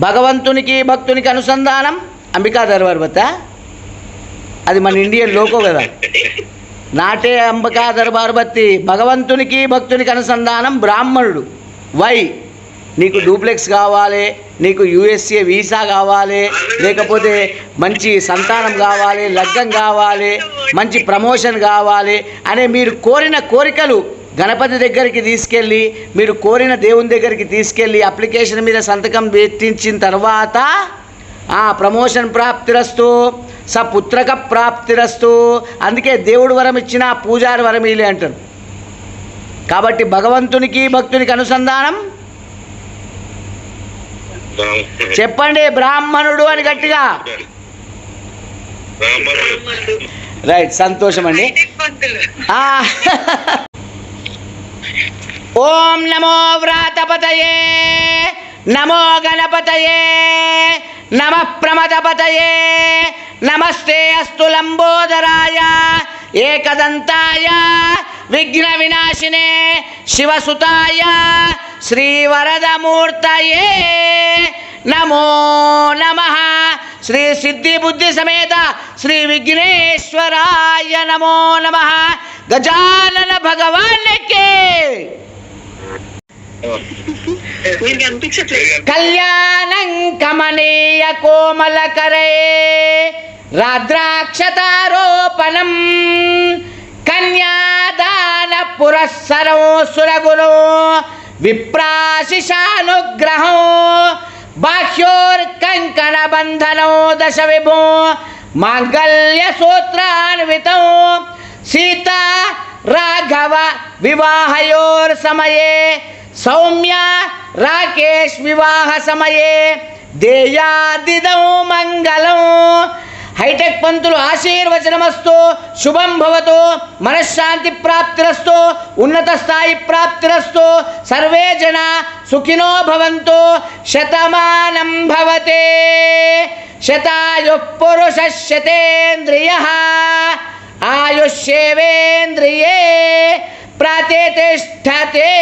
భగవంతునికి భక్తునికి అనుసంధానం అంబికా దర్బార్ బత్తా, అది మన ఇండియన్ లోకో కదా. నాటే అంబికా దర్బార్ బత్తి, భగవంతునికి భక్తునికి అనుసంధానం బ్రాహ్మణుడు. వై నీకు డూప్లెక్స్ కావాలి, నీకు యూఎస్ఏ వీసా కావాలి, లేకపోతే మంచి సంతానం కావాలి, లగ్గం కావాలి, మంచి ప్రమోషన్ కావాలి అనే మీరు కోరిన కోరికలు గణపతి దగ్గరికి తీసుకెళ్ళి, మీరు కోరిన దేవుని దగ్గరికి తీసుకెళ్ళి అప్లికేషన్ మీద సంతకం పెట్టించిన తర్వాత ప్రమోషన్ ప్రాప్తిరస్తు, సపుత్రక ప్రాప్తిరస్తు. అందుకే దేవుడు వరం ఇచ్చిన పూజారి వరం ఇలే అంటారు. కాబట్టి భగవంతునికి భక్తునికి అనుసంధానం చెప్పండి, బ్రాహ్మణుడు అని గట్టిగా. రైట్, సంతోషం అండి. ఓం నమో వ్రాతపతయే, నమో గణపతయే, నమ ప్రమదపతయే, నమస్తే అస్తు లంబోదరాయ, ఏకదంతాయ, విఘ్న వినాశినే, శివసుతాయ, శ్రీవరదమూర్తయే నమో నమః. శ్రీ సిద్ధి బుద్ధి సమేత శ్రీ విఘ్నేశ్వరాయ నమో నమః. గజానన భగవాన్కే కళ్యాణం కమనీయ కోమలకరే, రాద్రాక్షతారోపణం, కన్యాదాన పురస్సరం, సురగురు విప్రాశిషానుగ్రహం, బాహ్యోర్కంకణ బంధనో దశ విభో, మాంగళ్య సూత్రాన్వితం, సీతా రాఘవ వివాహయోర్ సమయే, సౌమ్య రాకేష్ వివాహ సమయే, దేయాదిదం మంగళం. హైటెక్ పంతులు ఆశీర్వచనమస్తు. శుభం భవతు. మనశ్శాంతి ప్రాప్తిరస్తు. ఉన్నత స్థాయి ప్రాప్తిరస్తు. సర్వే జన సుఖినో భవంతు. శతమానం భవతే. శతాయు పురుష శతేంద్రియ ఆయుష్యేవేంద్రియే ప్రతిష్టతే.